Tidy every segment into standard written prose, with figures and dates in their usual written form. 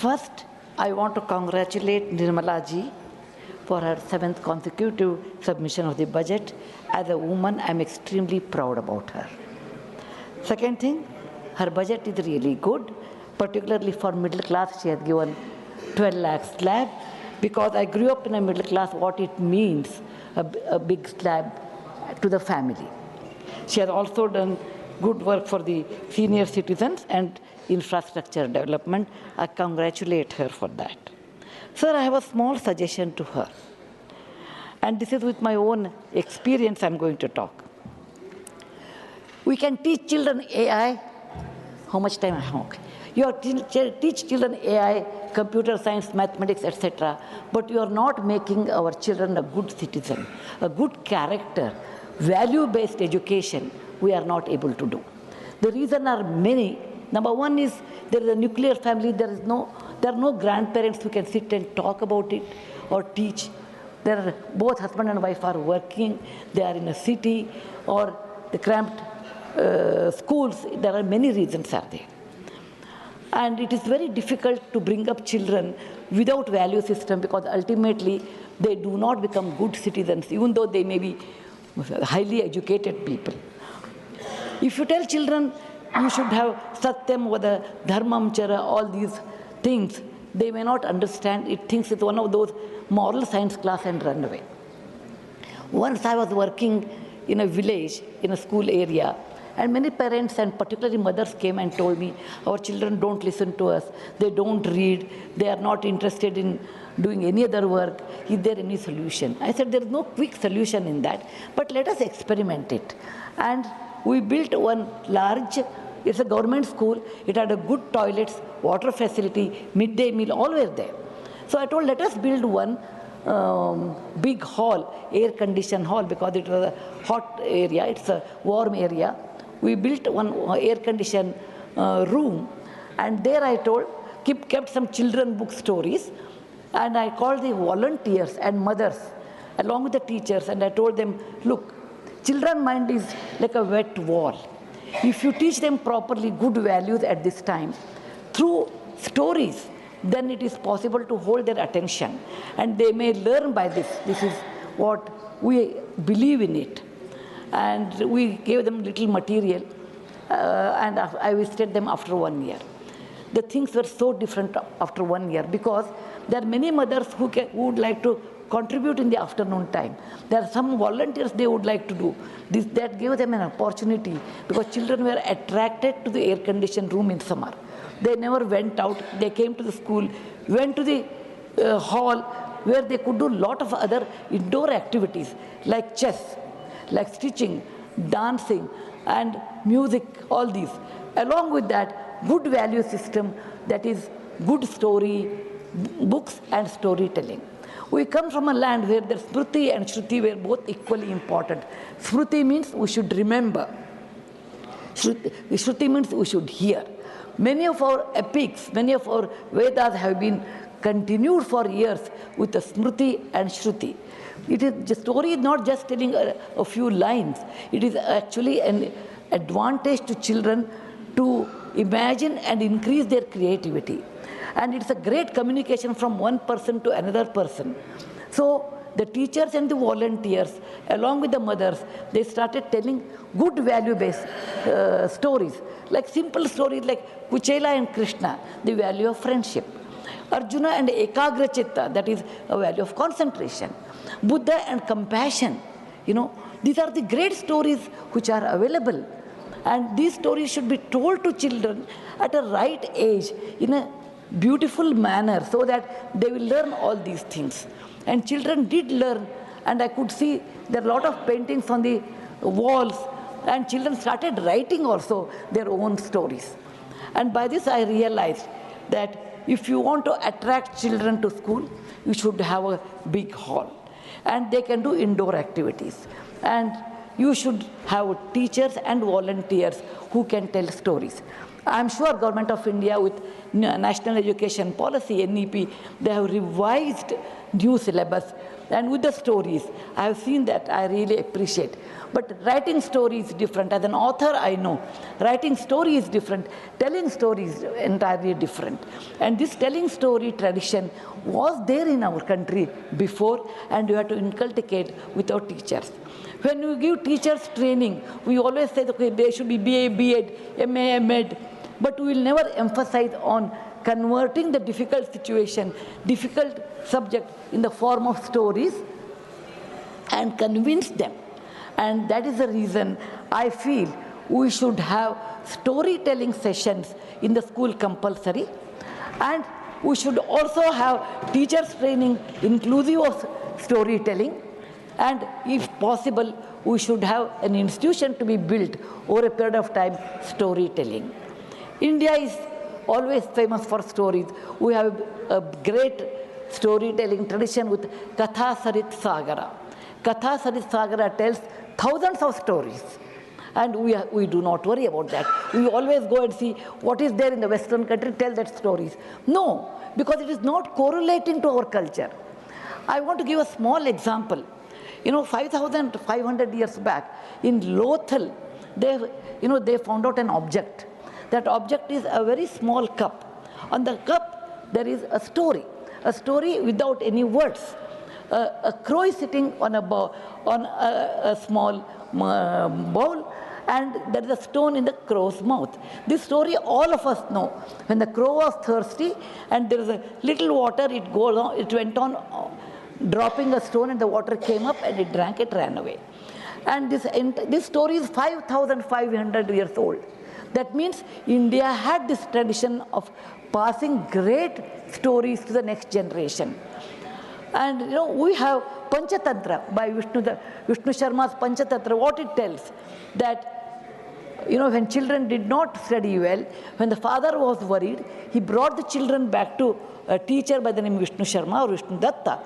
First, I want to congratulate Nirmala ji for her 7th consecutive submission of the budget. As a woman, I am extremely proud about her. Second thing, her budget is really good, particularly for middle class. She has given 12 lakh slab, because I grew up in a middle class, what it means, a big slab to the family. She has also done good work for the senior citizens and infrastructure development. I congratulate her for that. Sir, I have a small suggestion to her. And this is with my own experience I'm going to talk. We can teach children AI. How much time I have? Okay. You have to teach children AI, computer science, mathematics, etc. But you are not making our children a good citizen, a good character, value-based education. We are not able to do. The reasons are many. Number one is there is a nuclear family. There are no grandparents who can sit and talk about it or teach. Both husband and wife are working. They are in a city or the cramped schools. There are many reasons are there. And it is very difficult to bring up children without value system, because ultimately they do not become good citizens, even though they may be highly educated people. If you tell children you should have Satyam, Vada, Dharmam, Chara, all these things, they may not understand. It thinks it's one of those moral science class and run away. Once I was working in a village, in a school area, and many parents and particularly mothers came and told me, our children don't listen to us, they don't read, they are not interested in doing any other work. Is there any solution? I said, there is no quick solution in that, but let us experiment it. And we built one large, it's a government school, it had a good toilets, water facility, midday meal, all were there. So I told, let us build one big hall, air-conditioned hall, because it was a hot area, it's a warm area. We built one air-conditioned room, and there I told, kept some children book stories, and I called the volunteers and mothers along with the teachers, and I told them, look, children's mind is like a wet wall. If you teach them properly good values at this time, through stories, then it is possible to hold their attention, and they may learn by this. This is what we believe in it. And we gave them little material, and I visited them after 1 year. The things were so different after 1 year, because there are many mothers who would like to contribute in the afternoon time. There are some volunteers they would like to do. That gave them an opportunity, because children were attracted to the air-conditioned room in summer. They never went out. They came to the school, went to the hall, where they could do a lot of other indoor activities like chess, like stitching, dancing, and music, all these. Along with that, good value system, that is good story, books and storytelling. We come from a land where the Smriti and Shruti were both equally important. Smriti means we should remember. Shruti means we should hear. Many of our epics, many of our Vedas have been continued for years with the Smriti and Shruti. The story is not just telling a few lines. It is actually an advantage to children to imagine and increase their creativity. And it's a great communication from one person to another person. So the teachers and the volunteers, along with the mothers, they started telling good value-based stories, like simple stories like Kuchela and Krishna, the value of friendship. Arjuna and Ekagra Chitta, that is a value of concentration. Buddha and compassion, these are the great stories which are available. And these stories should be told to children at a right age in a beautiful manner, so that they will learn all these things. And children did learn, and I could see there are a lot of paintings on the walls, and children started writing also their own stories. And by this I realized that if you want to attract children to school, you should have a big hall, and they can do indoor activities. And you should have teachers and volunteers who can tell stories. I'm sure Government of India with National Education Policy, NEP, they have revised new syllabus and with the stories. I have seen that, I really appreciate. But writing story is different. As an author, I know. Writing story is different. Telling story is entirely different. And this telling story tradition was there in our country before, and you have to inculcate with our teachers. When we give teachers training, we always say, okay, they should be BA, B.Ed, MA, M.Ed, but we will never emphasize on converting the difficult situation, difficult subject in the form of stories and convince them. And that is the reason I feel we should have storytelling sessions in the school compulsory, and we should also have teachers training inclusive of storytelling, and if possible, we should have an institution to be built over a period of time, storytelling. India is always famous for stories. We have a great storytelling tradition with Katha Sarit Sagara. Katha Sarit Sagara tells thousands of stories. And we do not worry about that. We always go and see what is there in the Western country, tell that stories. No, because it is not correlating to our culture. I want to give a small example. 5,500 years back in Lothal, they found out an object. That object is a very small cup. On the cup, there is a story without any words. A crow is sitting on a small bowl, and there is a stone in the crow's mouth. This story all of us know. When the crow was thirsty and there is a little water, it went on dropping a stone, and the water came up and it drank, it ran away. And this story is 5,500 years old. That means India had this tradition of passing great stories to the next generation. And we have Panchatantra by Vishnu Sharma's Panchatantra. What it tells, that when children did not study well, when the father was worried, he brought the children back to a teacher by the name of Vishnu Sharma or Vishnu Datta,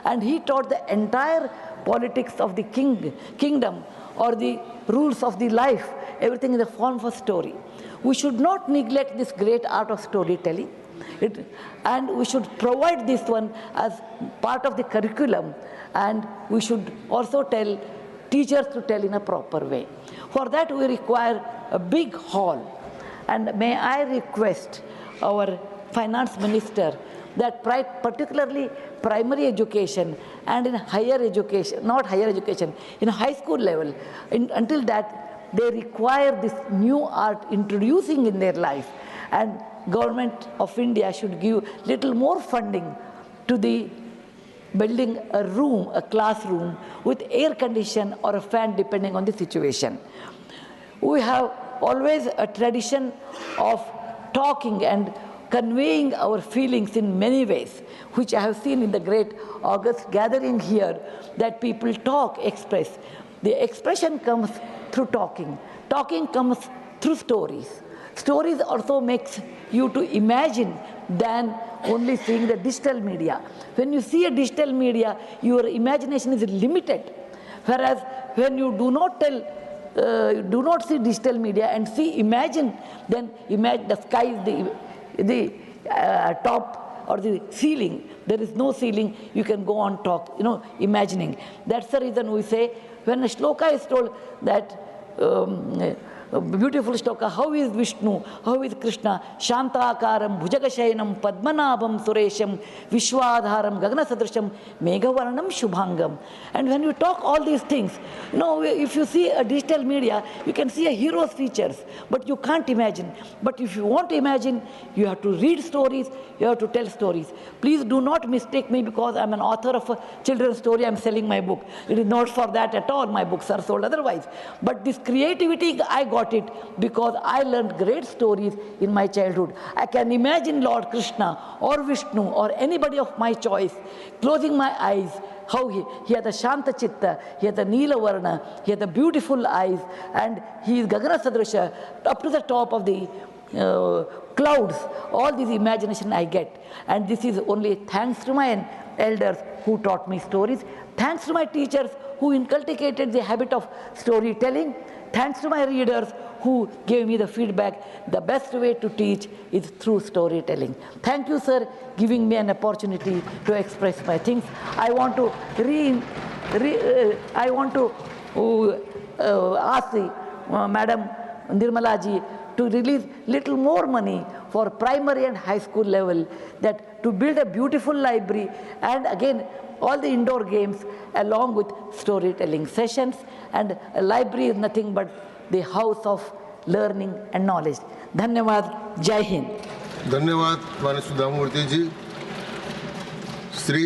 and he taught the entire politics of the kingdom or the rules of the life, everything in the form of a story. We should not neglect this great art of storytelling. And we should provide this one as part of the curriculum, and we should also tell teachers to tell in a proper way. For that we require a big hall, and may I request our finance minister that particularly primary education and in higher education, not higher education, in high school level, until that they require this new art introducing in their life, and Government of India should give little more funding to the building a classroom with air condition or a fan depending on the situation. We have always a tradition of talking and conveying our feelings in many ways, which I have seen in the great August gathering here, that people talk, express. The expression comes through talking. Talking comes through stories. Stories also makes you to imagine than only seeing the digital media. When you see a digital media, your imagination is limited. Whereas when you do not see digital media and imagine, then imagine the sky is the top or the ceiling. There is no ceiling, you can go on imagining. That's the reason we say, when a shloka is told that, beautiful shloka, how is Vishnu, how is Krishna, Shantakaram, Bhujagashayanam, Padmanabham, Suresham, Vishwadharam, Gaganasadrisham, Meghavarnam, Shubhangam. And when you talk all these things, if you see a digital media, you can see a hero's features, but you can't imagine. But if you want to imagine, you have to read stories, you have to tell stories. Please do not mistake me because I'm an author of a children's story, I'm selling my book. It is not for that at all, my books are sold otherwise. But this creativity, I got it because I learned great stories in my childhood. I can imagine Lord Krishna or Vishnu or anybody of my choice, closing my eyes, how he had a Shanta Chitta, he had a Neela Varna, he had the beautiful eyes, and he is Gagana Sadrisha, up to the top of the clouds. All this imagination I get. And this is only thanks to my elders who taught me stories, thanks to my teachers who inculcated the habit of storytelling, thanks to my readers who gave me the feedback, the best way to teach is through storytelling. Thank you, sir, giving me an opportunity to express my things. I want to ask the Madam Nirmala ji to release little more money for primary and high school level, that to build a beautiful library and again all the indoor games along with storytelling sessions. And a library is nothing but the house of learning and knowledge. Dhanyavad, Jai Hind. धन्यवाद माननीय सुधामूर्ति जी. श्री